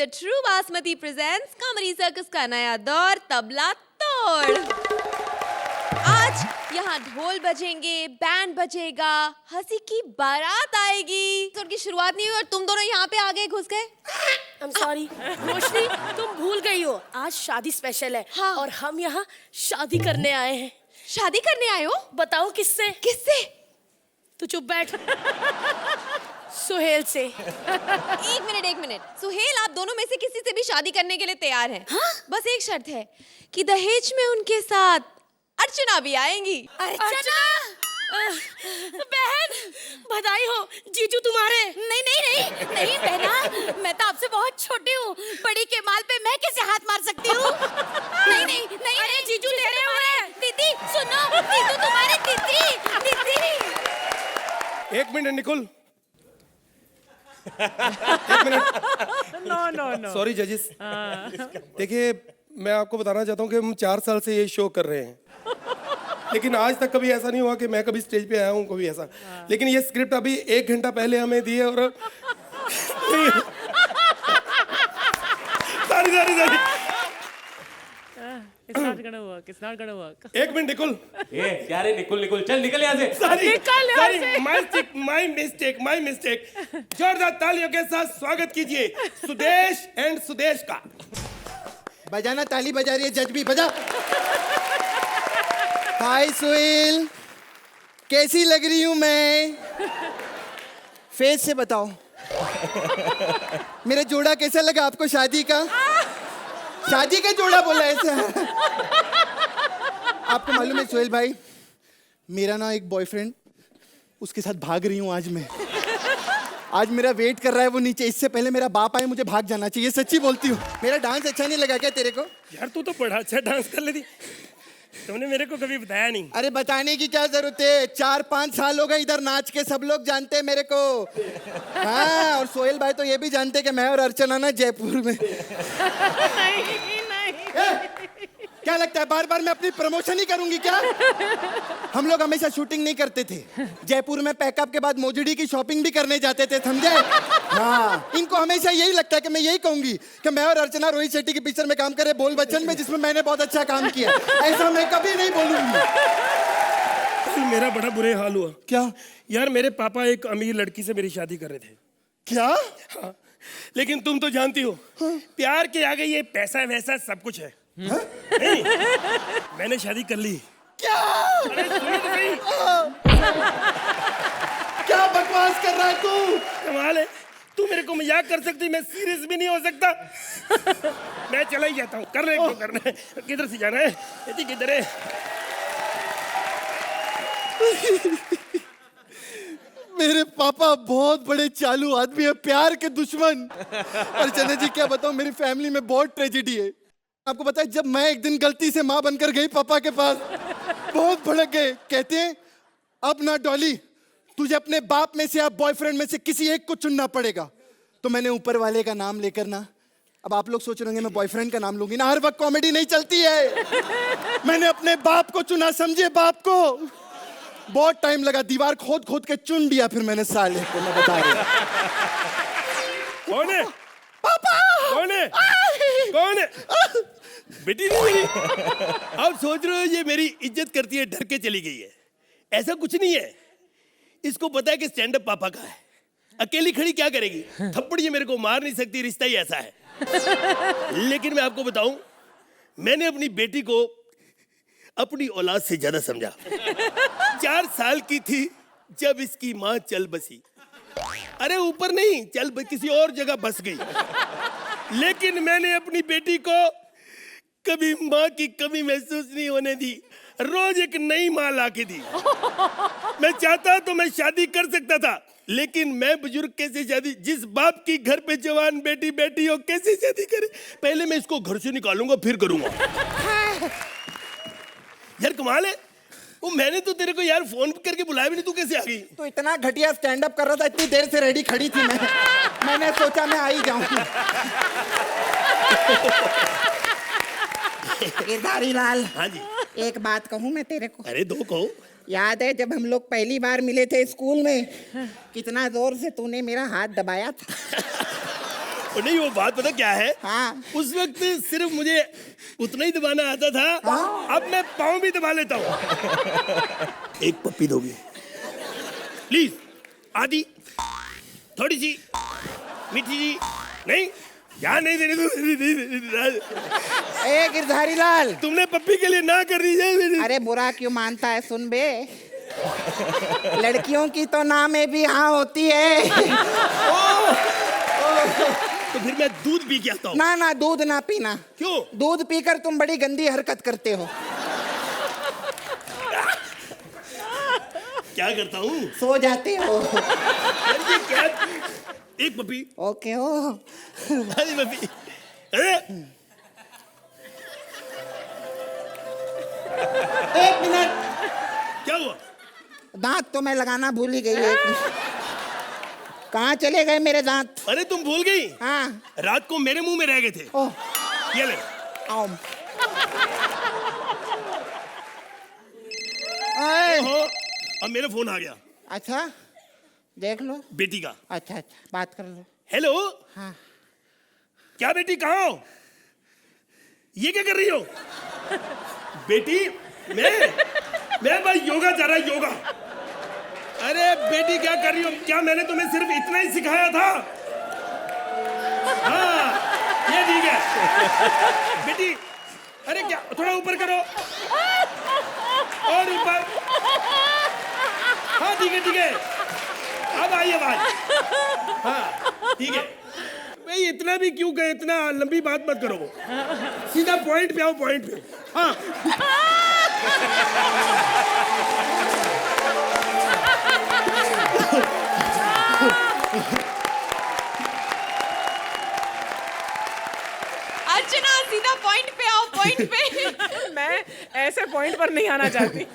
Theatre true basmati presents comedy circus का नया दौर तबला तोड़। आज यहाँ ढोल बजेंगे, बैंड बजेगा, हंसी की बारात आएगी। तो उनकी शुरुआत नहीं हुई और तुम दोनों यहाँ पे आ गए, घुस गए। I'm sorry, रोशनी तुम भूल गई हो, आज शादी स्पेशल है। हाँ। और हम यहाँ शादी करने आए हैं। शादी करने आए हो? बताओ किससे? किससे? तू चुप बैठ। सुहेल से। एक मिनट। सुहेल, आप दोनों में से किसी से भी शादी करने के लिए तैयार हैं? हाँ? बस एक शर्त है कि दहेज में उनके साथ अर्चना भी आएंगी। अर्चना! बहन, बधाई हो, जीजू तुम्हारे। नहीं बहना, मैं तो आपसे बहुत छोटी हूँ। बड़ी के माल पे मैं कैसे हाथ मार सकती हूँ? नहीं। अरे जीजू तेरे हुए। दीदी सुनो, जीजू तुम्हारे दीदी। एक मिनट निकुल। एक मिनट। नो सॉरी जजेस। देखिए, मैं आपको बताना चाहता हूँ कि हम 4 साल से ये शो कर रहे हैं, लेकिन आज तक कभी ऐसा नहीं हुआ कि मैं कभी स्टेज पे आया हूँ, कभी ऐसा। लेकिन ये स्क्रिप्ट अभी 1 घंटा पहले हमें दी है और sorry. It's not gonna work. एक मिनट निकुल। क्या रे निकुल चल निकल यहाँ से। Sorry my mistake. जोरदार तालियों के साथ स्वागत कीजिए सुदेश एंड सुदेश का। बजाना, ताली बजा रही है जज भी, बजा। हाय सुहेल, कैसी लग रही हूँ मैं? फेस से बताओ। मेरा जोड़ा कैसा लगा आपको शादी का? शादी का जोड़ा बोला ऐसा। आपको मालूम है सुहेल भाई, मेरा ना एक बॉयफ्रेंड, उसके साथ भाग रही हूँ आज मैं। आज मेरा वेट कर रहा है वो नीचे, इससे पहले मेरा बाप आए मुझे भाग जाना चाहिए, सच्ची बोलती हूँ। मेरा डांस अच्छा नहीं लगा क्या तेरे को? यार तू तो बड़ा अच्छा डांस कर लेती, तुमने मेरे को कभी बताया नहीं। अरे बताने की क्या जरूरत है, 4-5 साल हो गए इधर नाच के, सब लोग जानते हैं मेरे को। हाँ, और सोहेल भाई तो ये भी जानते हैं कि मैं और अर्चना ना जयपुर में। क्या लगता है बार बार मैं अपनी प्रमोशन ही करूंगी क्या? हम लोग हमेशा शूटिंग नहीं करते थे, जयपुर में पैकअप के बाद मोजड़ी की शॉपिंग भी करने जाते थे, समझे? हाँ, इनको हमेशा यही लगता है कि मैं यही कहूंगी कि मैं और अर्चना रोहित शेट्टी की पिक्चर में काम करे, बोल बच्चन में, जिसमें मैंने बहुत अच्छा काम किया। ऐसा मैं कभी नहीं बोलूंगी। मेरा बड़ा बुरे हाल हुआ। क्या? यार मेरे पापा एक अमीर लड़की से मेरी शादी कर रहे थे। क्या? हाँ, लेकिन तुम तो जानती हो, प्यार के आगे ये पैसा वैसा सब कुछ है। नहीं, मैंने शादी कर ली। क्या? अरे सुनो तो सही। क्या बकवास कर रहा है तू? कमाल है, तू मेरे को मजाक कर सकती, मैं सीरियस भी नहीं हो सकता। मैं चला ही जाता हूँ, कर ले जो करना है। किधर से जाना है? यदि किधर है? मेरे पापा बहुत बड़े चालू आदमी है, प्यार के दुश्मन। अर्चना जी क्या बताऊं, मेरी फैमिली में बहुत ट्रेजेडी है। आपको पता है, जब मैं एक दिन गलती से माँ बनकर गई पापा के पास, बहुत भड़क गए। कहते हैं अब ना डॉली, तुझे अपने बाप में से या बॉयफ्रेंड में से किसी एक को चुनना पड़ेगा। तो मैंने ऊपर वाले का नाम लेकर ना, अब आप लोग सोच रहे होंगे मैं बॉयफ्रेंड का नाम लूंगी ना, हर वक्त कॉमेडी नहीं चलती है। मैंने अपने बाप को चुना, समझे? बाप को बहुत टाइम लगा, दीवार खोद के चुन दिया फिर मैंने साले को, मैं बता रहा हूं। कौन है? पापा! कौन है? बेटी नहीं मेरी। आप सोच रहे हो ये मेरी इज्जत करती है, डर के चली गई है। ऐसा कुछ नहीं है, इसको पता है कि स्टैंड अप पापा का है। अकेली खड़ी क्या करेगी? थप्पड़ ये मेरे को मार नहीं सकती, रिश्ता ही ऐसा है। लेकिन मैं आपको बताऊं, मैंने अपनी बेटी को अपनी औलाद से ज्यादा समझा। 4 साल की थी जब इसकी माँ चल बसी। अरे ऊपर नहीं, किसी और जगह बस गई। लेकिन मैंने अपनी बेटी को कभी माँ की कमी महसूस नहीं होने दी, रोज एक नई माँ ला के दी। मैं चाहता तो मैं शादी कर सकता था, लेकिन मैं बुजुर्ग कैसे शादी, जिस बाप की घर पे जवान बेटी बेटी हो कैसे शादी करे? पहले मैं इसको घर से निकालूंगा फिर करूंगा। यार कमाल है, वो मैंने तो तेरे को यार फोन करके बुलाया भी नहीं, तू कैसे आ गई? तो इतना घटिया स्टैंड अप कर रहा था, इतनी देर से रेडी खड़ी थी मैंने सोचा मैं आ ही जाऊं। गिरधारी लाल, हाँ जी। एक बात कहूँ मैं तेरे को? अरे दो कहो। याद है जब हम लोग पहली बार मिले थे स्कूल में, कितना जोर से तूने मेरा हाथ दबाया था। और नहीं वो बात पता क्या है? हाँ। उस वक्त सिर्फ मुझे उतना ही दबाना आता था। अब मैं पाँव भी दबा लेता हूँ। एक पप्पी दोगे प्लीज? आधी, थोड़ी सी मीठी सी? नहीं क्या नहीं देनी? ए गिरधारी लाल, तुमने पप्पी के लिए ना कर दी है। अरे बुरा क्यों मानता है? सुन बे, लड़कियों की तो ना में भी हाँ होती है। तो फिर मैं दूध पी के आता हूँ। ना ना, दूध ना पीना। क्यों? दूध पीकर तुम बड़ी गंदी हरकत करते हो। क्या करता हूँ? सो जाते हो। अरे क्या? एक पप्पी। ओके ओ। आधी पप्पी। अरे एक मिनट, क्या हुआ? दांत तो मैं लगाना भूल ही गई। कहाँ चले गए मेरे दांत? अरे तुम भूल गई? हाँ। रात को मेरे मुंह में रह गए थे। ओह, ये ले। आओ। ओए, ओहो, अब मेरा फोन आ गया अच्छा देख लो। बेटी का। अच्छा अच्छा, बात कर लो। हेलो। हाँ। क्या बेटी कहाँ हो? ये क्या कर रही हो? बेटी मैं भाई योगा जा रहा, योगा। अरे बेटी क्या कर रही हो? क्या मैंने तुम्हें सिर्फ इतना ही सिखाया था? हाँ ये ठीक है बेटी। अरे क्या, थोड़ा ऊपर करो और ऊपर। हाँ ठीक है अब आई आवाज। हाँ ठीक है भाई, इतना भी क्यों गए? इतना लंबी बात मत करो, सीधा पॉइंट पे आओ, पॉइंट पे। हाँ अर्चना सीधा पॉइंट पे आओ, पॉइंट पे। मैं ऐसे पॉइंट पर नहीं आना चाहती।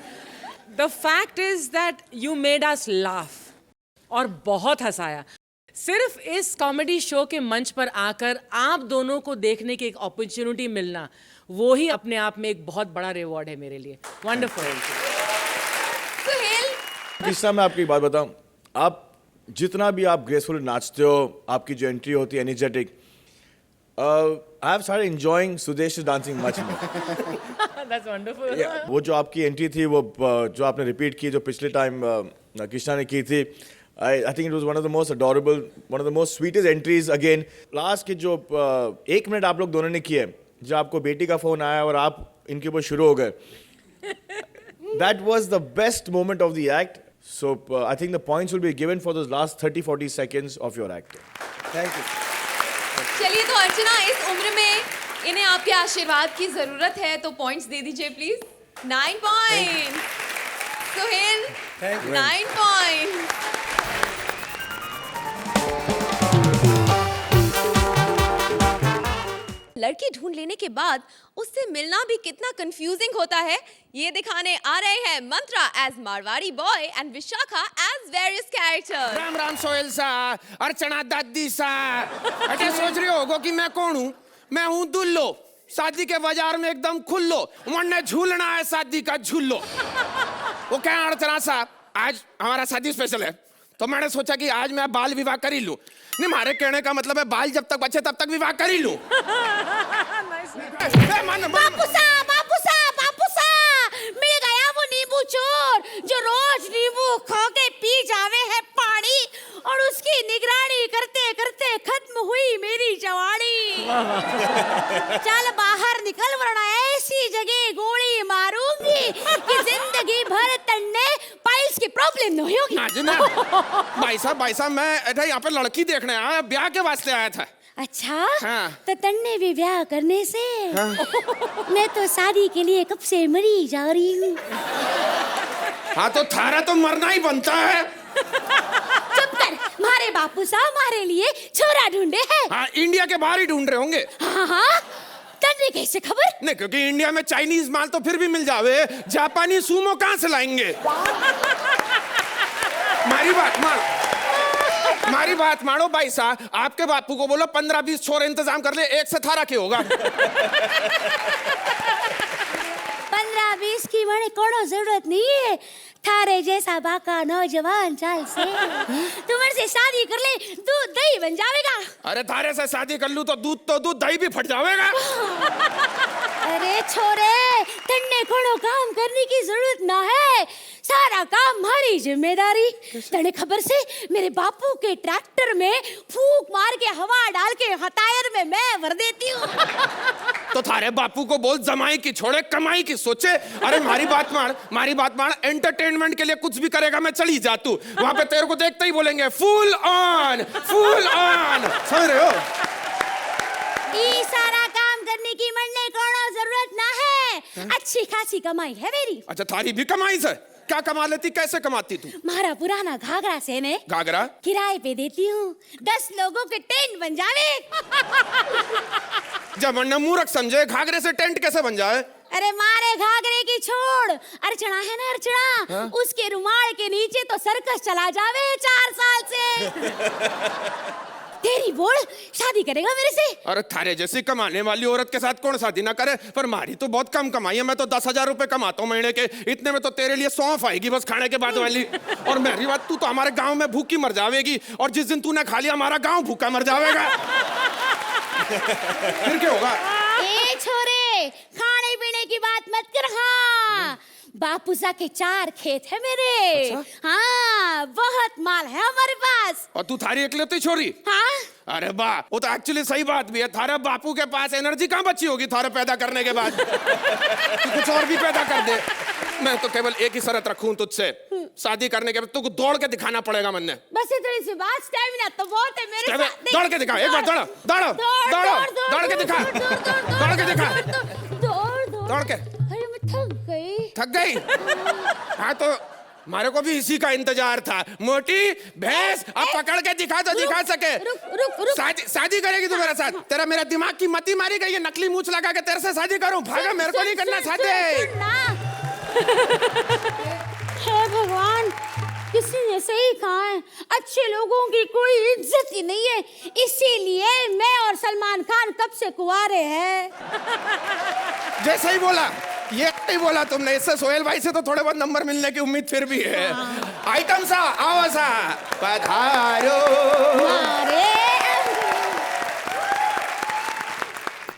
The fact is that you made us laugh और बहुत हंसाया। सिर्फ इस कॉमेडी शो के मंच पर आकर आप दोनों को देखने की एक अपॉर्चुनिटी मिलना, वो ही अपने आप में एक बहुत बड़ा रिवॉर्ड है मेरे लिए। वंडरफुल। सुहेल, तीसरा मैं आपको एक बात बताऊं, आप जितना भी आप ग्रेसफुल नाचते हो, आपकी जो एंट्री होती है energetic, I have started enjoying Sudesh dancing much more. That's wonderful. वो जो आपकी एंट्री थी, वो जो आपने रिपीट की, जो पिछले टाइम कृष्णा ने की थी, I think it was one of the most adorable, one of the most sweetest entries again. Last के जो 1 मिनट आप लोग दोनों ने किए, जब आपको बेटी का फोन आया और आप इनके ऊपर शुरू हो गए, that was the best moment of the act. So I think the points will be given for those last 30-40 seconds of your act. Thank you. चलिए तो अर्चना, इस उम्र में इन्हें आपके आशीर्वाद की जरूरत है, तो पॉइंट्स दे दीजिए प्लीज। 9 पॉइंट। सुहेल, 9 पॉइंट। लड़की ढूंढ लेने के बाद उससे मिलना भी कितना कंफ्यूजिंग होता है, ये दिखाने आ रहे हैं Mantra as Marwari boy and Vishakha as various characters. राम राम सोहेल सा, अर्चना दादी सा। अटे सोच रहे होगो कि मैं कौन हूँ? मैं हूँ दुल्लो, शादी के बाजार में एकदम खुल्लो, वरने झूलना है शादी का झूलो। वो क्या अर्चना साहब, आज हमारा शादी स्पेशल है, तो मैंने सोचा कि आज मैं बाल विवाह कर ही लूं। नहीं, हमारे कहने का मतलब है बाल जब तक बचे तब तक विवाह कर ही लूं। बापूसा, मिल गया वो नींबू चोर जो रोज नींबू खा के पी जावे है पानी, और उसकी निगरानी करते करते खत्म हुई मेरी जवानी। चल बाहर निकल, वरना ऐसी जगह गोली मारूंगी कि जिंदगी भर तन्ने पाइल्स की प्रॉब्लम नहीं होगी। ना जी ना, भाई साहब मैं यहाँ पे लड़की देखने आया, ब्याह के वास्ते आया था। अच्छा, हाँ। तो तन्ने भी ब्याह करने से मैं तो शादी के लिए कब से मरी जा रही हूँ। हाँ तो थारा तो मरना ही बनता है। चुप कर, मारे बापू साहब हमारे लिए छोरा ढूंढे हैं। हाँ, इंडिया के बाहर ही ढूंढ रहे होंगे। हाँ, तन्ने कैसे खबर? नहीं, क्योंकि इंडिया में चाइनीज माल तो फिर भी मिल जावे, जापानी सूमो कहाँ से लाएंगे? मारी बात मानो भाई साहब, आपके बापू को बोलो 15-20 छोरे इंतजाम कर ले, एक से थारा के होगा। 15-20 की मैंने कोनो जरूरत नहीं है, थारे जैसा बाका नौजवान चाल से तुमर से शादी कर ले, दूध दही बन जाएगा। अरे थारे से शादी कर लूं तो दूध दही भी फट जाएगा। अरे छोरे, तन्ने कोनो काम करने की जरूरत ना है, सारा काम हमारी जिम्मेदारी। तने खबर से मेरे बापू के ट्रैक्टर में फूंक मार के हवा डाल के टायर में मैं भर देती हूँ। तो थारे बापू को बोल जमाई की छोड़े, कमाई की सोचे। अरे मारी बात मान, एंटरटेनमेंट के लिए कुछ भी करेगा मैं चली जातू। वहां पे तेरे को देखते ही बोलेंगे फुल ऑन। समझ रहे हो? ये सारा काम करने की मरने कोनो जरूरत ना है, अच्छी खासी कमाई है मेरी। अच्छा थारी भी कमाई से क्या कमा लेती, कैसे कमाती तू? मारा पुराना घाघरा से ने घाघरा किराए पे देती हूँ, 10 लोगों के टेंट बन जावे। जब वरना मूर्ख समझे, घाघरे से टेंट कैसे बन जाए? अरे मारे घाघरे की छोड़, अर्चना है ना अर्चना, उसके रुमाल के नीचे तो सर्कस चला जावे 4 साल से। तेरी बोल शादी करेगा मेरे से? अरे थारे जैसी कमाने वाली औरत के साथ कौन शादी ना करे, पर मारी तो बहुत कम कमाई है। मैं तो 10,000 रुपए कमाता हूँ महीने के, इतने में तो तेरे लिए सौंफ आएगी बस खाने के बाद वाली। और मेरी बात, तू तो हमारे गांव में भूखी मर जाएगी, और जिस दिन तूने खा लिया हमारा गांव भूखा मर जाएगा। फिर क्या होगा? ए छोरे, खाने पीने की बात मत कर। हाँ, बापूसा के 4 खेत है मेरे। अच्छा? हाँ, बहुत माल है हमारे पास। और तू थारी इकलौती छोरी? हाँ? अरे वाह, वो तो एक्चुअली सही बात भी है। थारे बापू के पास एनर्जी कहाँ बची होगी थारे पैदा करने के बाद? तू कुछ और भी पैदा कर दे। मैं तो केवल एक ही शर्त रखूं तुझसे, शादी करने के बाद तुझको दौड़ के दिखाना पड़ेगा। मन ने बस इतनी सी बात, स्टैमिना तो बहुत है मेरे साथ। दौड़ के दिखा, एक बार दौड़ो दौड़ो दौड़ो, दौड़ के दिखा, दौड़ के दिखा, दौड़ के। अरे मैं थक गई। हाँ तो हमारे को भी इसी का इंतजार था। मोटी भैंस, अब पकड़ के दिखा तो दिखा सके। रुक। शादी करेगी तू मेरे साथ? तेरा मेरा दिमाग की मती मारी गई है, नकली मूछ लगा के तेरे से शादी करूं? भागा, मेरे को नहीं करना शादी। हे भगवान, किसी ने सही कहा है, अच्छे लोगों की कोई इज्जत ही नहीं है, इसीलिए मैं और सलमान खान कब से कुंवारे हैं। जैसे ही बोला, ये नहीं बोला तुमने। इससे सोहेल भाई से तो थोड़े बहुत नंबर मिलने की उम्मीद फिर भी है। आइटम सा, आओ सा, पधारो।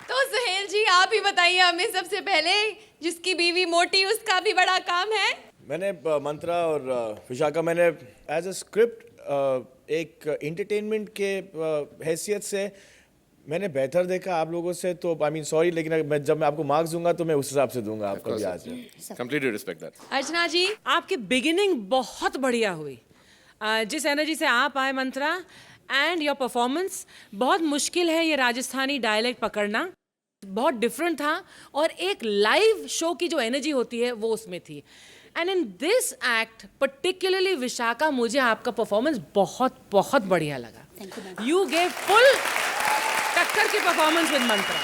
तो सुहेल जी, आप ही बताइए हमें सबसे पहले, जिसकी बीवी मोटी उसका भी बड़ा काम है। मैंने मंत्रा और विशाखा, मैंने एज अ स्क्रिप्ट एक एंटरटेनमेंट के हैसियत से मैंने बेहतर देखा आप लोगों से। तो आई मीन सॉरी, लेकिन जब मैं आपको मार्क्स दूंगा तो मैं उस हिसाब से दूंगा आपको भी आज। Completely respect that. Archana ji, आपकी बिगिनिंग बहुत बढ़िया हुई। जिस एनर्जी से आप आए मंत्रा, एंड योर परफॉर्मेंस, बहुत मुश्किल है ये राजस्थानी डायलेक्ट पकड़ना, बहुत डिफरेंट था, और एक लाइव शो की जो एनर्जी होती है वो उसमें थी। And in this act particularly Vishakha, मुझे आपका परफॉर्मेंस बहुत बहुत बढ़िया लगा। यू गेव फुल टक्कर की performance with Mantra.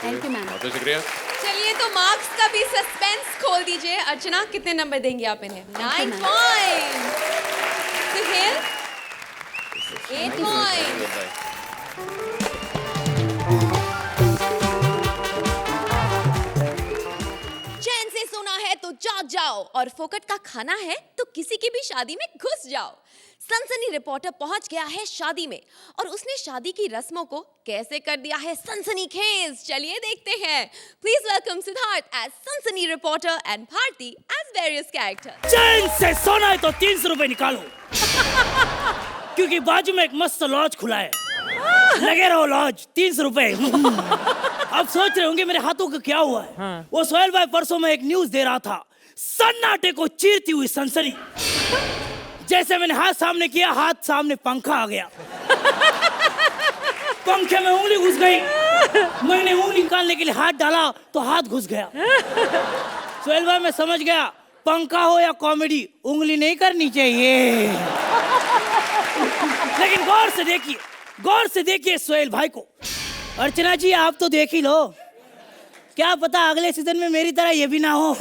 Thank you ma'am. बहुत शुक्रिया। चलिए तो मार्क्स का भी सस्पेंस खोल दीजिए। अर्चना, कितने नंबर देंगे आप इन्हें? 9 पॉइंट। सुहेल 8 पॉइंट। चैन से सोना है तो जाग जाओ, और फोकट का खाना है तो किसी की भी शादी में घुस जाओ। सनसनी रिपोर्टर पहुंच गया है शादी में, और उसने शादी की रस्मों को कैसे कर दिया है सनसनीखेज। चलिए देखते हैं। प्लीज वेलकम सिद्धार्थ एज सनसनी reporter and Bharti as various character. चैन से सोना है तो 300 रुपए निकालो, क्योंकि बाजू में एक मस्त लॉज खुला है, लगे रहो लॉज, 300 रुपए। अब सोच रहे होंगे मेरे हाथों को क्या हुआ है। हाँ। वो सोहेल भाई परसों में एक न्यूज दे रहा था, सन्नाटे को चीरती हुई सनसनी। जैसे मैंने हाथ सामने किया, हाथ सामने पंखा आ गया, पंखे में उंगली घुस गई, मैंने उंगली निकालने के लिए हाथ डाला तो हाथ घुस गया। सोहेल भाई मैं समझ गया, पंखा हो या कॉमेडी, उंगली नहीं करनी चाहिए। लेकिन गौर से देखिए सोहेल भाई को। अर्चना जी आप तो देख ही लो, क्या पता अगले सीजन में मेरी तरह ये भी ना हो।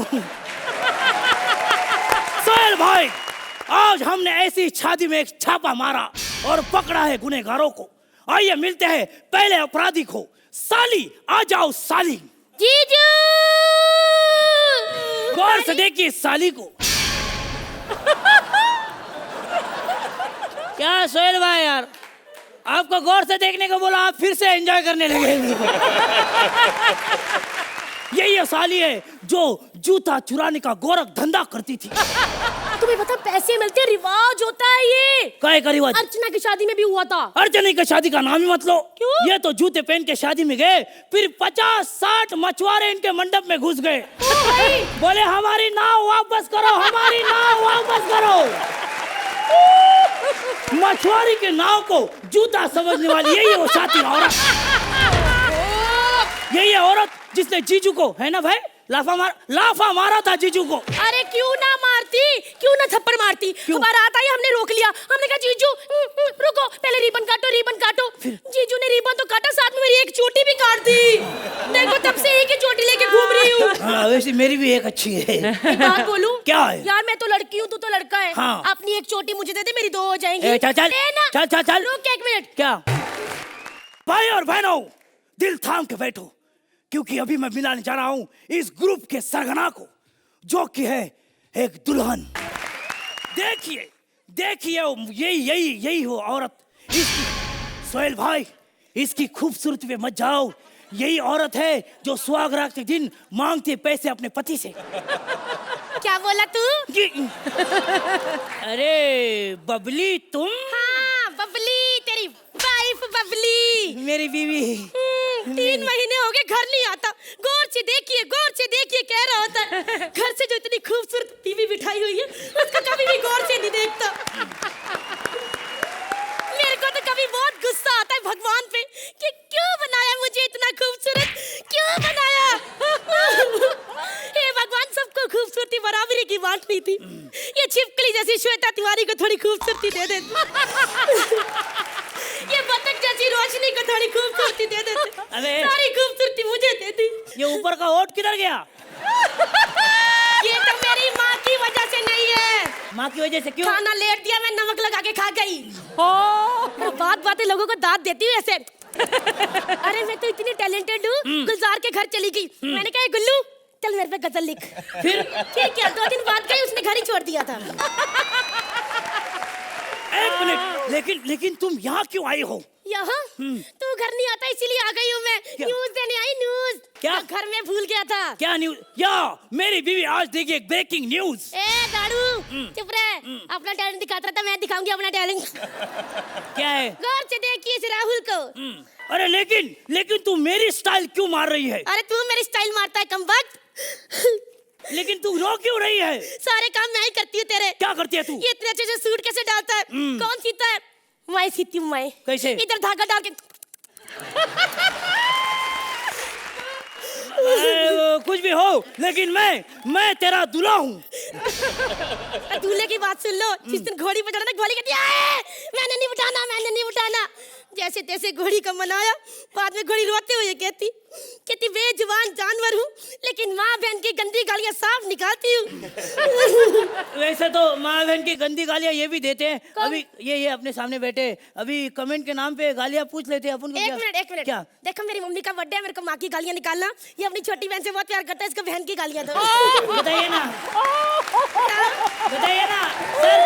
सोहेल भाई, आज हमने ऐसी शादी में एक छापा मारा और पकड़ा है गुनहगारों को। आइए मिलते हैं पहले अपराधी को। साली आ जाओ साली। जीजू! गौर से देखिए साली को। क्या सोहेल भाई यार, आपको गौर से देखने को बोला, आप फिर से एंजॉय करने लगे। यही वो साली है जो जूता चुराने का गोरख धंधा करती थी। तुम्हें पता पैसे मिलते हैं, रिवाज होता है ये। काय का रिवाज? अर्चना की शादी में भी हुआ था। अर्चना की शादी का नाम ही मत लो। क्यों? ये तो जूते पहन के शादी में गए, फिर 50-60 मछुआरे इनके मंडप में घुस गए। बोले हमारी नाव वापस करो, हमारी नाव वापस करो। मछुआरी के नाव को जूता समझने वाली यही है वो शातिर औरत। यही है औरत जिसने जीजू को, है ना भाई, लाफा मारा था जीजू को। अरे क्यों ना मारती, क्यों ना थप्पड़ मारती। हमारा आता ही हमने रोक लिया, हमने कहा जीजू रुको, पहले रिबन काटो, रिबन काटो। जीजू ने रिबन तो काटा, साथ में मेरी एक चोटी भी काट दी। देखो तब से एक ही चोटी लेके घूम रही हूँ। हाँ, वैसे मेरी भी एक अच्छी है। एक बात बोलूं? क्या है? यार मैं तो लड़की हूँ, तू तो लड़का है। हाँ। अपनी एक चोटी मुझे दे दे, मेरी 2 हो जाएंगी। चल चल लेना। चल चल चल। रुक एक मिनट। क्या भाई और बहनों, दिल थाम के बैठो, क्योंकि अभी मैं मिलाने जा रहा हूं इस ग्रुप के सरगना को, जो कि है एक दुल्हन। देखिए देखिए, यही हो औरत। इसकी सोहेल भाई, इसकी खूबसूरती पे मत जाओ। यही औरत है जो सुहागरात के दिन मांगती है पैसे अपने पति से। क्या बोला तू? अरे बबली तुम? हाँ बबली, तेरी वाइफ बबली, मेरी बीवी। 3 महीने हो गए घर नहीं आता। गौर से देखिए कह रहा होता है। घर से जो इतनी खूबसूरत बीवी बिठाई हुई है, उसको कभी भी गौर से नहीं देखता। मेरे को तो कभी बहुत गुस्सा आता है भगवान पे कि क्यों बनाया मुझे इतना खूबसूरत, क्यों बनाया। हे भगवान, सबको खूबसूरती बराबरी की बांटनी थी। ये छिपकली जैसी श्वेता तिवारी को थोड़ी खूबसूरती दे दे। ये बतख जैसी रोशनी को थोड़ी खूबसूरती दे देते। सारी खूबसूरती मुझे दे दी। ये ऊपर का ओट किधर गया? ये तो मेरी माँ की वजह से नहीं है। माँ की वजह से क्यों? खाना लेट दिया, मैं नमक लगा के खा गई। बात लोगों को दाद देती हूँ ऐसे। अरे मैं तो इतनी टैलेंटेड हूँ, गुलजार के घर चली गई। मैंने कहा गुल्लू चल मेरे पे गजल लिख। फिर ठीक है, 2 दिन बाद गई, उसने घर ही छोड़ दिया था। एक मिनट, लेकिन तुम यहाँ क्यों आई हो? यहाँ तू घर नहीं आता इसीलिए आ गई हूँ मैं। न्यूज देने आई, न्यूज। क्या? घर में भूल गया था। क्या न्यूज? या मेरी बीवी आज देखी एक ब्रेकिंग न्यूज। ए दारू चुप रहे। अपना टैलेंट दिखाता रहता, मैं दिखाऊंगी अपना टैलेंट। क्या है? गौर से देखिए इस राहुल को। अरे लेकिन तू मेरी स्टाइल क्यों मार रही है? अरे तू मेरी स्टाइल मारता है कमबख्त। लेकिन तू रो क्यों रही है? सारे काम मैं ही करती हूँ तेरे। क्या करती है तू? ये इतने अच्छे से सूट कैसे डालता है? कौन सीता है? मैं सीती हूँ। मैं कैसे? इधर धागा डाल के। कुछ भी हो, लेकिन मैं तेरा दूल्हा हूँ। दूल्हे की बात सुन लो। जिस दिन घोड़ी बजाना ना, घोड़ी कहती है मैंने नहीं उठाना। जैसे तैसे घोड़ी को मनाया, बाद में घोड़ी रोते हुए कहती बेजुबान जानवर हूँ, लेकिन माँ बहन की गंदी गालियाँ साफ निकालती हूँ। वैसे तो माँ बहन की गंदी गालियाँ ये भी देते हैं। अभी ये अपने सामने बैठे, अभी कमेंट के नाम पे गालियाँ पूछ लेते हैं अपन को। एक मिनट क्या? देखो मेरी मम्मी का बर्थडे है, मेरे को माँ की गालियाँ निकालना। ये अपनी छोटी बहन से बहुत प्यार करता है, इसको बहन की गालियाँ दो। बताइए ना सर।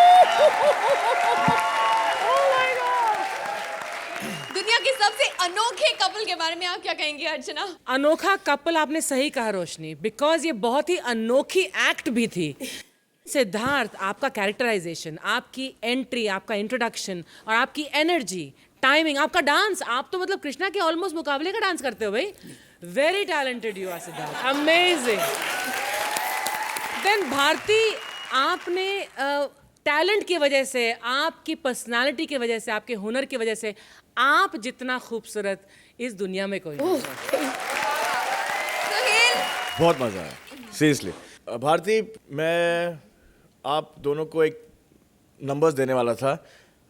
दुनिया के सबसे अनोखे कपल के बारे में आप क्या कहेंगे अर्चना? अनोखा कपल, आपने सही कहा रोशनी, बिकॉज ये बहुत ही अनोखी एक्ट भी थी। सिद्धार्थ, आपका कैरेक्टराइजेशन, आपकी एंट्री, आपका इंट्रोडक्शन और आपकी एनर्जी, टाइमिंग, आपका डांस, आप तो मतलब कृष्णा के ऑलमोस्ट मुकाबले का डांस करते हो भाई। Very talented you are Siddharth, amazing. Then Bharti, आपने टैलेंट की वजह से, आपकी पर्सनालिटी की वजह से, आपके हुनर की वजह से, आप जितना खूबसूरत इस दुनिया में कोई नहीं। बहुत मजा आया, सीरियसली। भारती, मैं आप दोनों को एक नंबर्स देने वाला था।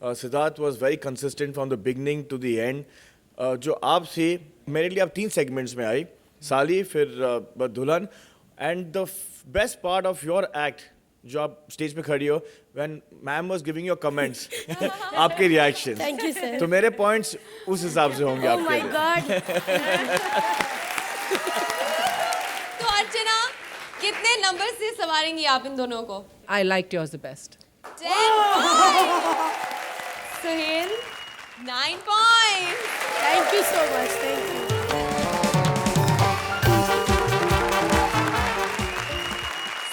Siddharth was very consistent from the beginning to the end. जो आप थी, मेरे लिए आप 3 सेगमेंट्स में आई, साली, फिर दुल्हन, and the best part of your act, जो आप स्टेज पे खड़ी हो, when ma'am was giving your comments, आपके रिएक्शन। Thank you sir. तो मेरे पॉइंट्स उस हिसाब से होंगे आपके माय लिए। गॉड। तो अर्चना, कितने नंबर से संवारेंगी आप इन दोनों को? I liked yours the best. 10 points. Suhail 9 points. Thank you so much, thank you.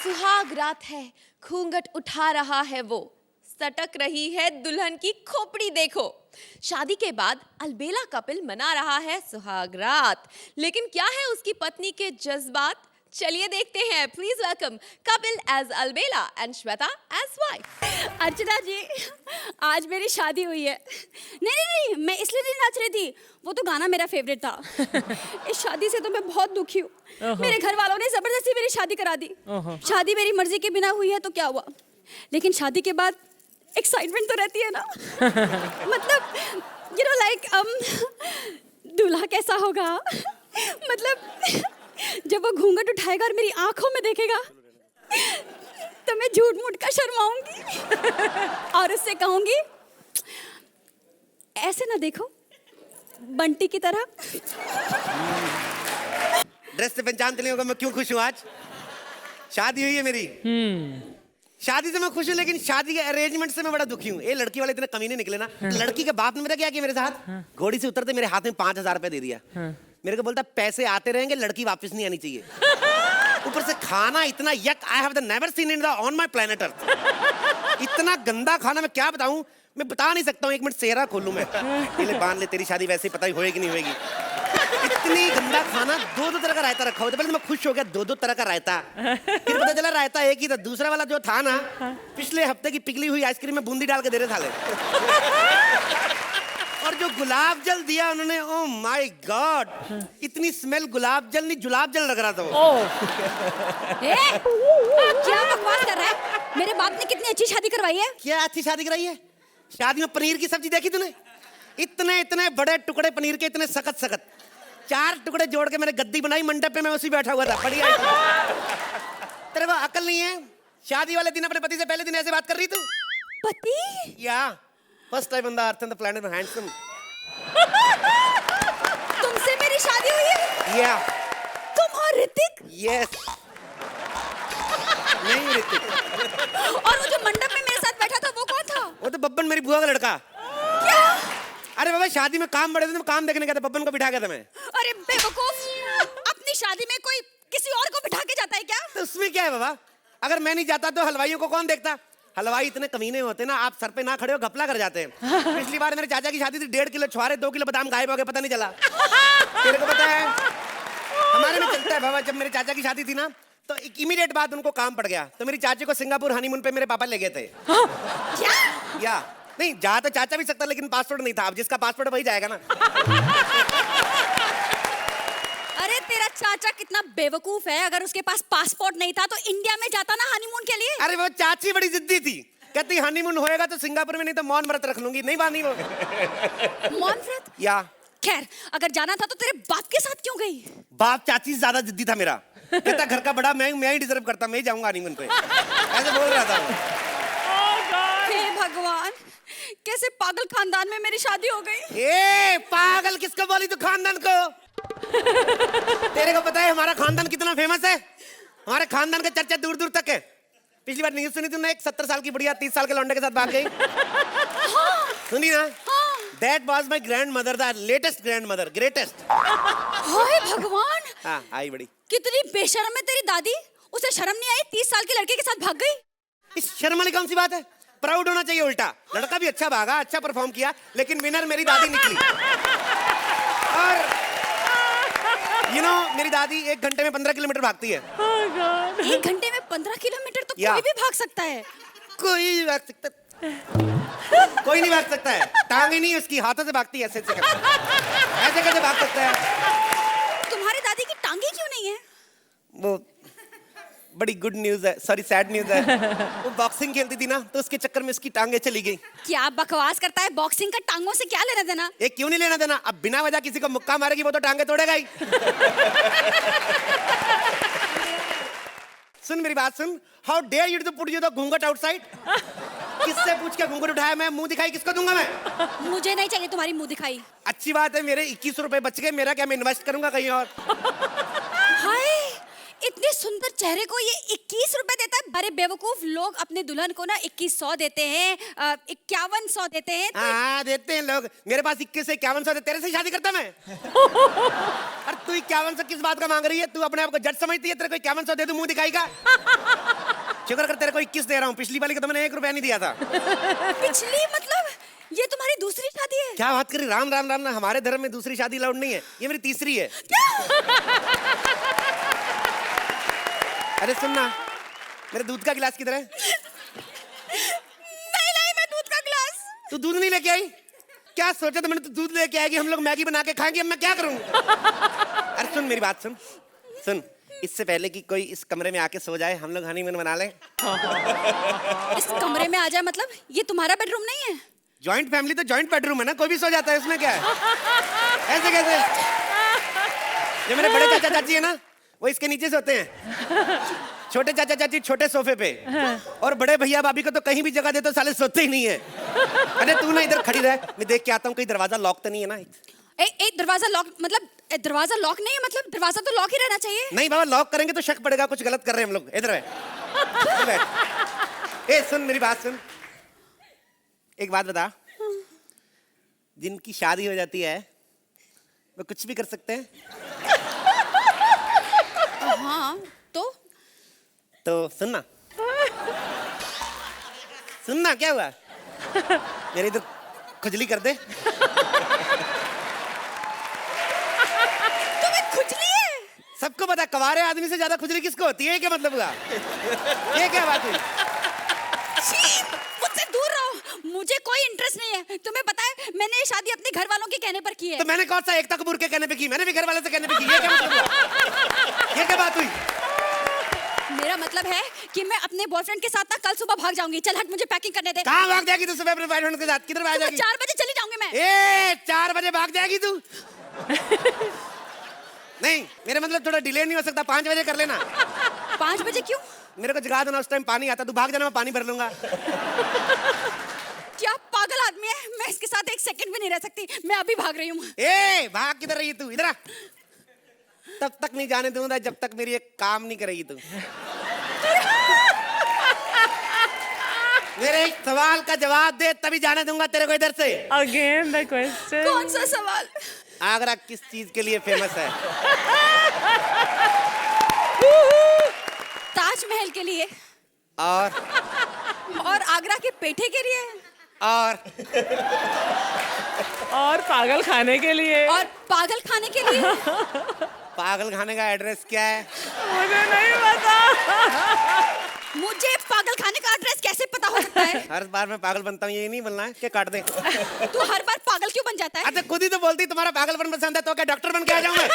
सुहाग रात है, घूंघट उठा रहा है वो, सटक रही है दुल्हन की खोपड़ी देखो। शादी के बाद अलबेला कपिल मना रहा है सुहाग रात, लेकिन क्या है उसकी पत्नी के जज्बात? चलिए देखते हैं। प्लीज वेलकम कपिल एज अलबेला and Shweta as wife. Archana ji, आज मेरी शादी हुई है। नहीं, मैं इसलिए नहीं नाच रही थी, वो तो गाना मेरा फेवरेट था। इस शादी से तो मैं बहुत दुखी हूँ। मेरे घर वालों ने जबरदस्ती मेरी शादी करा दी। शादी मेरी मर्जी के बिना हुई है तो क्या हुआ, लेकिन शादी के बाद एक्साइटमेंट तो रहती है ना। मतलब लाइक दूल्हा कैसा होगा, मतलब जब वो घूंघट उठाएगा और मेरी आंखों में देखेगा तो मैं झूठ मूठ का शर्माऊंगी और उससे कहूंगी ऐसे ना देखो, बंटी की तरह। ड्रेस से पहचानते नहीं होगा मैं क्यों खुश हूँ आज। शादी हुई है मेरी। शादी से मैं खुश हूँ, लेकिन शादी के अरेंजमेंट से मैं बड़ा दुखी हूँ। ये लड़की वाले इतने कमीने निकले ना। लड़की के बाप ने मेरा क्या किया मेरे साथ, घोड़ी से उतरते मेरे हाथ में 5,000 रुपए दे दिया। मेरे को बोलता पैसे आते रहेंगे, लड़की वापस नहीं आनी चाहिए। ऊपर से खाना इतना यक, I have never seen in the on my planet earth. इतना गंदा खाना, मैं क्या बताऊं, मैं बता नहीं सकता हूँ। एक मिनट सेहरा खोलूं मैं, पहले बांध ले, तेरी शादी वैसे ही पता ही होएगी कि नहीं होएगी। इतनी गंदा खाना, 2-2 तरह का रायता रखा हुआ था। पहले तो मैं खुश हो गया, 2-2 तरह का रायता। फिर पता चला रायता एक ही था, दूसरा वाला जो था ना, पिछले हफ्ते की पिघली हुई आइसक्रीम में बूंदी डाल के दे रहे थाले। और जो गुलाब जल दिया उन्होंने, ओह माय गॉड, इतनी स्मेल गुलाब जल नहीं जुलाब जल लग रहा था वो। क्या बकवास कर रहा है? मेरे बाप ने कितनी अच्छी शादी करवाई है। क्या अच्छी शादी कराई है? शादी में पनीर की सब्जी देखी तूने? इतने इतने बड़े टुकड़े पनीर के, इतने सख्त सख्त 4 टुकड़े जोड़ के मैंने गद्दी बनाई, मंडप पे मैं उसी बैठा हुआ था। बढ़िया। तेरे को अकल नहीं है? शादी वाले दिन अपने पति से पहले दिन ऐसे बात कर रही तू? पति? या first time on the earth and the planet handsome. तुमसे मेरी शादी हुई है? या तुम और ऋतिक? यस। नहीं ऋतिक। और वो जो मंडप में मेरे साथ बैठा था वो कौन था? वो तो बब्बन, मेरी बुआ का लड़का। क्या? अरे बाबा, शादी में काम बड़े थे, काम देखने गया था, बब्बन को बिठा गया था मैं। अरे बेवकूफ, अपनी शादी में कोई किसी और को बिठा के जाता है क्या? तो उसमें क्या है बाबा, अगर मैं नहीं जाता तो हलवाइयों को कौन देखता? हलवाई इतने कमीने होते ना, आप सर पे ना खड़े हो घपला कर जाते हैं। पिछली बार मेरे चाचा की शादी थी, 1.5 किलो छुआरे, 2 किलो बादाम गायब हो गए, पता नहीं चला। तेरे को पता है हमारे में चलता है बाबा, जब मेरे चाचा की शादी थी ना, तो एक इमीडिएट बाद उनको काम पड़ गया, तो मेरी चाची को सिंगापुर हनीमून पे मेरे पापा ले गए थे। या नहीं, जा तो चाचा भी सकता, लेकिन पासपोर्ट नहीं था। अब जिसका पासपोर्ट वही जाएगा ना। अरे तेरा चाचा कितना बेवकूफ है, अगर उसके पास पासपोर्ट नहीं था तो इंडिया में जाता ना हनीमून के लिए। अरे वो चाची बड़ी जिद्दी थी, कहती हनीमून होएगा तो सिंगापुर में, नहीं तो मौन व्रत रख लूंगी। नहीं बांधी वो। मौन व्रत? या खैर, अगर जाना था तो तेरे बाप के साथ क्यों गई? बाप चाची से ज्यादा जिद्दी था मेरा, कहता घर का बड़ा मैं ही डिजर्व करता, मैं ही जाऊंगा हनीमून पे, ऐसे बोल रहा था वो। हे भगवान, कैसे पागल खानदान में मेरी शादी हो गई। ए पागल किसको बोली तू? खानदान को। तेरे को पता है हमारा खानदान कितना फेमस है? हमारे खानदान का चर्चा दूर दूर तक है। पिछली बार न्यूज़ सुनी तुमने? एक 70 साल की बुढ़िया 30 साल के लौंडे के साथ भाग गई। सुनी ना? That was my grandmother, the latest grandmother, greatest. हाय भगवान, हाँ आई बड़ी। कितनी बेशर्म है तेरी दादी, उसे शर्म नहीं आई 30 साल के लड़के के साथ भाग गई। इस शर्म वाली कौन सी बात है? प्राउड होना चाहिए उल्टा। लड़का भी अच्छा भागा, अच्छा परफॉर्म किया, लेकिन विनर मेरी दादी निकली। और मेरी दादी 1 घंटे में 15 किलोमीटर भागती है। 1 घंटे में 15 किलोमीटर तो कोई भी भाग सकता है। कोई भी भाग सकता है। कोई नहीं भाग सकता है, टांग ही नहीं उसकी, हाथों से भागती है, ऐसे कैसे भाग सकता है? तुम्हारी दादी की टांगे क्यों नहीं है? वो बड़ी गुड न्यूज है, सॉरी सैड न्यूज है। वो बॉक्सिंग खेलती थी ना, तो उसके चक्कर में उसकी टांगे चली गई। क्या बकवास करता है, बॉक्सिंग का टांगों से क्या लेना देना? ये क्यों नहीं लेना देना? अब बिना वजह किसी को मुक्का मारेगी वो तो टांगे तोड़ेगा ही। सुन मेरी बात सुन, how dare you to put you the घूंघट आउटसाइड? किससे पूछ के घूंघट उठाया? मैं मुंह दिखाई किसको दूंगा मैं? मुझे नहीं चाहिए तुम्हारी मुंह दिखाई। अच्छी बात है, मेरे 21 रुपए बच गए, मेरा क्या, मैं इन्वेस्ट करूंगा कहीं और। हाय, इतनी इतने सुंदर चेहरे को ये 21 रुपए देता है? अरे बेवकूफ, लोग अपने दुल्हन को ना 2100 देते हैं, 5100 देते हैं। हाँ देते हैं लोग। मेरे पास 21 से 5100 दे, तेरे से शादी करता मैं। अरे तू 5100 किस बात का मांग रही है? तू अपने आप को जज समझती है? तेरे को 5100 दे दूं मुंह दिखाई का? शुक्र कर तेरे को 21 दे रहा हूँ, पिछली वाली को तो मैंने 1 रुपया नहीं दिया था। पिछली मतलब ये तुम्हारी दूसरी शादी है? क्या बात करी? राम राम राम ना, हमारे धर्म में दूसरी शादी अलाउड नहीं है, ये मेरी तीसरी है। अरे सुनना, मेरे दूध का गिलास किधर है? नहीं लाई मैं दूध का गिलास। तू दूध नहीं लेके आई? क्या सोचा था मैंने? तू दूध लेके आएगी, हम लोग मैगी बना के खाएंगे, अब मैं क्या करूं? अरे सुन मेरी बात, सुन सुन, इससे पहले कि कोई इस कमरे में आके सो जाए, हम लोग हनीमून मना लें। इस कमरे में आ जाए मतलब? ये तुम्हारा बेडरूम नहीं है? जॉइंट फैमिली तो जॉइंट बेडरूम है ना, कोई भी सो जाता है, इसमें क्या है? ऐसे कैसे? जो मेरे बड़े चाचा चाची है ना, वो इसके नीचे सोते हैं। छोटे चाचा चाची छोटे सोफे पे, और बड़े भैया भाभी को तो कहीं भी जगह दे तो साले सोते ही नहीं है। अरे तू ना इधर खड़ी रह, मैं देख के आता हूँ कहीं दरवाजा लॉक तो नहीं है ना। दरवाजा लॉक मतलब? दरवाजा लॉक नहीं है मतलब? दरवाजा तो लॉक ही रहना चाहिए। नहीं बाबा, लॉक करेंगे तो शक पड़ेगा कुछ गलत कर रहे हैं हम लोग। इधर बैठ। ए सुन मेरी बात सुन, एक बात बता, जिनकी शादी हो जाती है वो कुछ भी कर सकते हैं? हाँ तो सुनना सुनना, क्या हुआ? मेरी इधर खुजली कर दे। तुम्हें खुजली है? सबको पता, कवारे आदमी से ज्यादा खुजली किसको होती है? क्या मतलब हुआ? ये क्या बात हुई? मुझसे दूर रहो, मुझे कोई इंटरेस्ट नहीं है। तुम्हें पता है मैंने ये शादी अपने घर वालों के कहने पर की है। तो मैंने कौन सा एकता कपूर के कहने पे की? मैंने भी घर वाले से कहने पे की। ये क्या मतलब हुआ? ये क्या बात हुई? मेरा मतलब है कि मैं अपने बॉयफ्रेंड के साथ ना कल सुबह भाग जाऊंगी। चल हट, मुझे पैकिंग करने दे। कहाँ भाग जाएगी तू सुबह अपने बॉयफ्रेंड के साथ? किधर भाग जाएगी? 4 बजे चली जाऊंगी मैं। 4 बजे भाग जाएगी तू? नहीं, मेरा मतलब थोड़ा डिले नहीं हो सकता? 5 बजे कर लेना। 5 बजे क्यों? मेरे को जगा देना, उस टाइम पानी आता, तू भाग जाना, मैं पानी भर लूंगा। क्या पागल आदमी है? मैं इसके साथ 1 सेकंड भी नहीं रह सकती। मैं अभी भाग रही हूँ। भाग किधर रही तू? इधर आ। तब तक नहीं जाने दूंगा जब तक मेरी एक काम नहीं करेगी तू। मेरे एक सवाल का जवाब दे, तभी जाने दूंगा तेरे को इधर से। Again the question. कौन सा सवाल? आगरा किस चीज के लिए फेमस है? ताजमहल के लिए। और आगरा के पेठे के लिए। और पागल खाने के लिए। और पागल खाने के लिए। पागल खाने का एड्रेस क्या है? मुझे नहीं पता। मुझे पागल खाने का एड्रेस कैसे पता हो सकता है? हर बार मैं पागल बनता हूँ, ये नहीं बोलना है कि काट दे। तू हर बार पागल क्यों बन जाता है? अच्छा खुद ही तो बोलती तुम्हारा पागलपन पसंद है, तो क्या डॉक्टर बन के आ जाऊं मैं?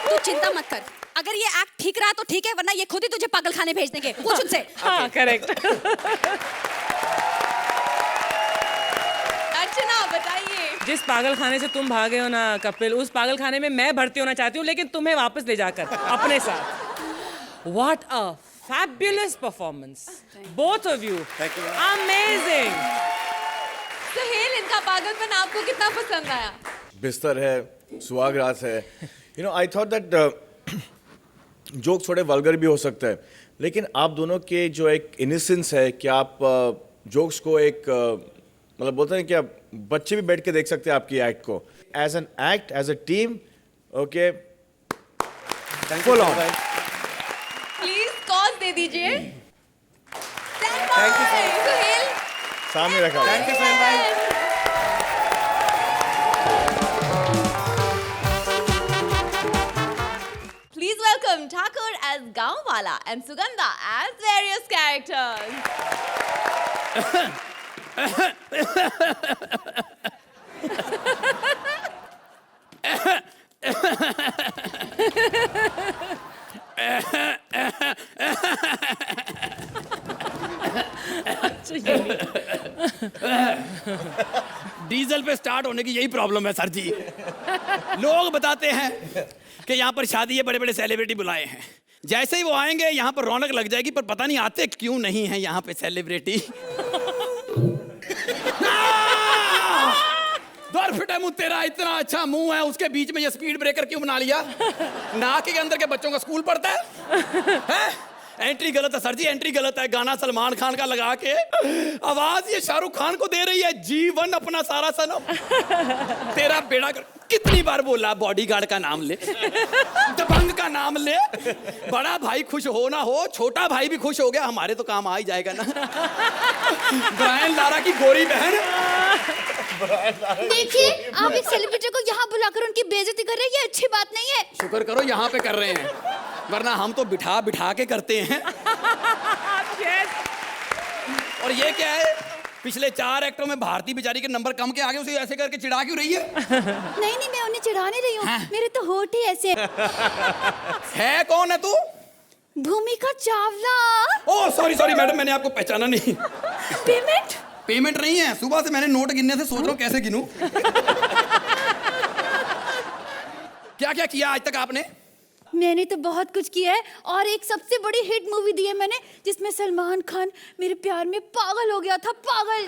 तू चिंता मत कर, अगर ये एक्ट ठीक रहा तो ठीक है, वरना ये खुद ही तुझे पागल खाने भेज देंगे। पूछ उनसे। हाँ करेक्ट। अर्चना बताइए। जिस पागल खाने से तुम भागे हो ना कपिल, उस पागल खाने में मैं भर्ती होना चाहती हूँ, लेकिन तुम्हें वापस ले जाकर अपने साथ। What a fabulous performance, both of you. Thank you. Amazing. Suhail, इनका पागलपन आपको कितना पसंद आया? बिस्तर है, सुहागरात है। You know, I thought that jokes थोड़े वल्गर भी हो सकते हैं, लेकिन आप दोनों के जो एक इनोसेंस है कि आप जोक्स को एक मतलब बोलते हैं कि आप बच्चे भी बैठ के देख सकते हैं आपकी एक्ट को। As an act, as a team, okay, full on. Please call दे दीजिए। Thank you, sir. सुहेल, सामने रखा हुआ है। थैंक यू सोहेल भाई। please welcome Thakur as Gaonwala and Sugandha as various characters. Diesel पे स्टार्ट होने की यही प्रॉब्लम है सर जी। लोग बताते हैं कि यहाँ पर शादी है, बड़े बड़े सेलिब्रिटी बुलाए हैं, जैसे ही वो आएंगे यहाँ पर रौनक लग जाएगी, पर पता नहीं आते क्यों नहीं है यहाँ पे सेलिब्रिटी। द्वार फिटे मुंह तेरा, इतना अच्छा मुंह है, उसके बीच में ये स्पीड ब्रेकर क्यों बना लिया? नाक के अंदर के बच्चों का स्कूल पढ़ता है? हैं? एंट्री गलत है सर जी, एंट्री गलत है। गाना सलमान खान का लगा के आवाज ये शाहरुख खान को दे रही है, जीवन अपना सारा सनम। तेरा बेड़ा कितनी बार बोला बॉडीगार्ड का नाम ले, दबंग का नाम ले। बड़ा भाई खुश हो ना हो, छोटा भाई भी खुश हो गया, हमारे तो काम आ ही जाएगा ना। ब्रायन लारा की गोरी बहन। देखिए, आप एक सेलिब्रिटी को यहाँ बुलाकर उनकी बेइज्जती कर रहे हैं, ये अच्छी बात नहीं है। शुक्र करो यहाँ पे कर रहे हैं, वरना हम तो बिठा बिठा के करते हैं। और ये क्या है, पिछले 4 एक्टरों में भारती बेचारी के नंबर कम के आगे उसे ऐसे करके चिढ़ा क्यों रही है? नहीं नहीं, मैं उन्हें चिढ़ा नहीं रही हूँ, हाँ? मेरे तो होठ ही ऐसे। है कौन है तू? भूमिका Chawla. Oh sorry sorry madam, मैंने आपको पहचाना नहीं। पेमेंट? पेमेंट नहीं है, सुबह से मैंने नोट गिनने से सोच रहा हूँ कैसे गिनूं। क्या क्या किया आज तक आपने? मैंने तो बहुत कुछ किया है, और एक सबसे बड़ी हिट मूवी दी है मैंने, जिसमें सलमान खान मेरे प्यार में पागल हो गया था, पागल।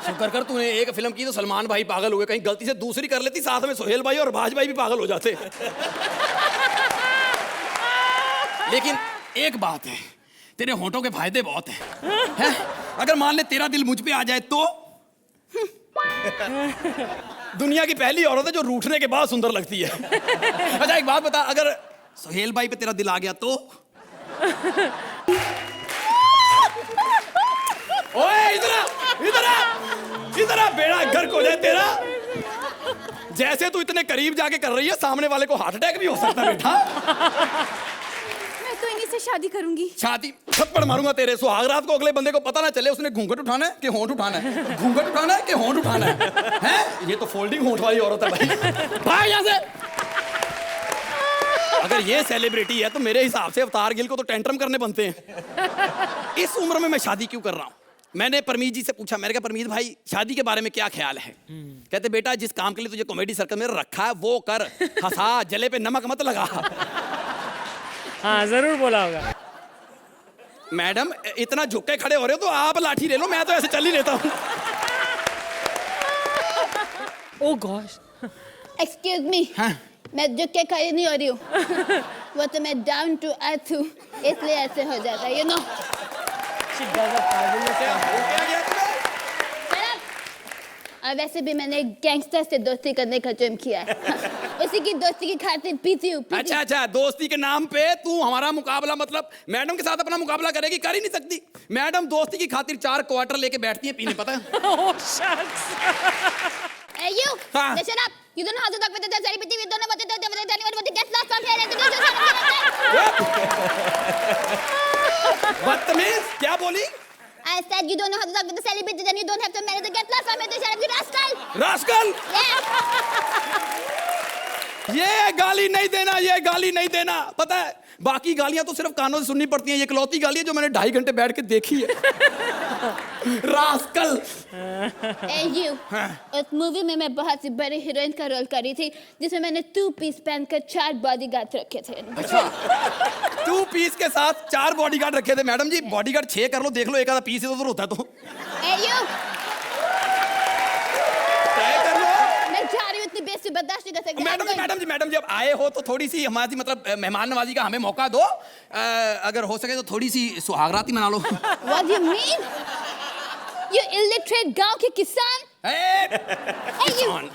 शुक्र कर तूने एक फिल्म की तो सलमान भाई पागल हो गए, कहीं गलती से दूसरी कर लेती, साथ में सोहेल भाई और भाज भाई भी पागल हो जाते। लेकिन एक बात है, तेरे होंठों के फायदे बहुत हैं। अगर मान ले तेरा दिल मुझ पे आ जाए तो? दुनिया की पहली औरत है जो रूठने के बाद सुंदर लगती है। अच्छा एक बात बता, अगर सोहेल भाई पे तेरा दिल आ गया तो? ओए इधर आ, इधर आ, इधर आ, बेड़ा गर्क हो जाए तेरा। जैसे तू इतने करीब जाके कर रही है, सामने वाले को हार्ट अटैक भी हो सकता है बेटा। मैं तो इन्हीं से शादी करूंगी। शादी? थप्पड़ मारूंगा तेरे। सुहाग रात को अगले बंदे को पता ना चले उसने घूंघट उठाना है कि होंठ उठाना है, घूंघट उठाना है कि होंठ उठाना है। हैं? ये तो फोल्डिंग होंठ वाली औरत है भाई। भाग यहाँ से। अगर ये सेलिब्रिटी है तो मेरे हिसाब से अवतार गिल को तो टेंट्रम करने बनते हैं। इस उम्र में मैं शादी क्यों कर रहा हूँ? मैंने परमीत जी से पूछा, मैंने कहा परमीत भाई शादी के बारे में क्या ख्याल है? कहते बेटा जिस काम के लिए तुझे कॉमेडी सर्कल में रखा है वो कर, हंसा, जले पे नमक मत लगा। हाँ जरूर बोला होगा। मैडम इतना झुक के खड़े हो रहे हो तो आप लाठी ले लो, मैं तो ऐसे चल ही लेता हूँ। ओह गॉश। एक्सक्यूज मी, मैं झुक के खड़ी नहीं हो रही हूँ, वो तो मैं डाउन टू अर्थ हूँ, इसलिए ऐसे हो जाता है, यू नो। और वैसे भी मैंने एक गैंगस्टर से दोस्ती करने का ड्रीम किया है। उसी की दोस्ती की खातिर पीती हूँ। अच्छा अच्छा, दोस्ती के नाम पे तू हमारा मुकाबला, मतलब मैडम के साथ अपना मुकाबला करेगी? कर ही नहीं सकती। मैडम दोस्ती की खातिर 4 क्वार्टर लेके बैठती है पीने, पता है? Oh, shucks. Hey you, हाँ. listen up. You don't know how to talk with the celebrity. You don't know what to do with anyone but to get lost from here and to do something. बदतमीज, क्या बोली? I said you don't know how to talk with the celebrity, then you don't have to manage to get lost from here to shut up, you rascal. Rascal! Yeah. ये गाली नहीं देना, ये गाली नहीं देना। पता है बाकी गालियां तो सिर्फ कानों से सुननी पड़ती हैं, ये इकलौती गाली है जो मैंने 2.5 घंटे बैठ के देखी है। रास्कल। And you, उस मूवी में मैं बहुत सी बड़ी हीरोइन का रोल करी थी, जिसमें मैंने 2 पीस पहनकर 4 बॉडीगार्ड रखे थे। अच्छा, 2 पीस के साथ 4 बॉडीगार्ड रखे थे। मैडम जी बॉडीगार्ड 6 कर लो, देख लो एक आधा पीस इधर होता है तो। Hey you, तय कर लो। मैं जा रही हूँ, इतनी बेइज्जती बर्दाश्त नहीं कर सकती। मैडम जी अब आए हो तो थोड़ी सी हमारी मतलब मेहमान नवाजी का हमें मौका दो। अगर हो सके तो थोड़ी सी सुहागराती मना लो। What do you mean? You illiterate गांव के किसान? किसान।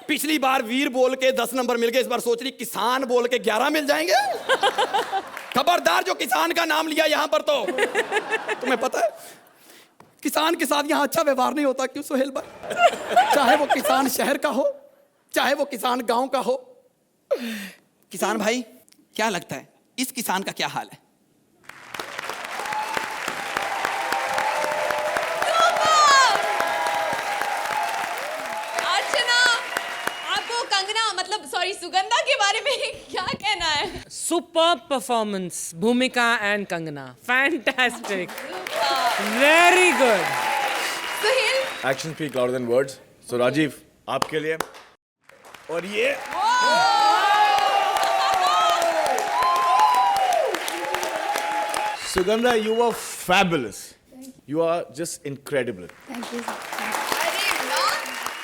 पिछली बार वीर बोल के 10 नंबर मिल गए, इस बार सोच रही किसान बोल के 11 मिल जाएंगे। खबरदार जो किसान का नाम लिया यहाँ पर तो। तुम्हें पता है किसान के साथ यहाँ अच्छा व्यवहार नहीं होता, क्यों सोहेल भाई? चाहे वो किसान शहर का हो, चाहे वो किसान गांव का हो। किसान भाई क्या लगता है इस किसान का क्या हाल है? अर्चना, आपको कंगना मतलब सॉरी सुगंधा के बारे में क्या कहना है? Superb performance, Bhumika and Kangana. Fantastic. Very good. Suhail, Actions speak louder than words. So Rajiv, आपके लिए और ये Sugandha, you were fabulous. You are just incredible. Thank you. अरे वाह,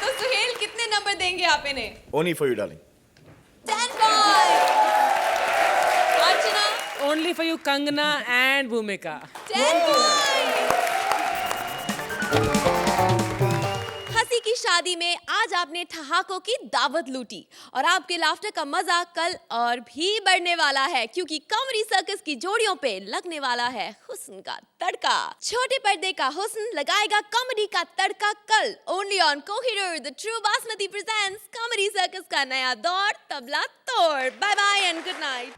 तो सुहेल कितने देंगे आप इन्हें? Only for you, darling. 10 points. Archana, Only for you, Kangana and Bhumika. 10 points. हंसी की शादी में आज आपने ठहाकों की दावत लूटी और आपके लाफ्टर का मजा कल और भी बढ़ने वाला है क्योंकि कॉमेडी सर्कस की जोड़ियों पे लगने वाला है हुस्न का तड़का। छोटे पर्दे का हुस्न लगाएगा कॉमेडी का तड़का कल। Only on Kohinoor the true basmati presents comedy circus का नया दौर तबला तोड़। Bye bye and good night.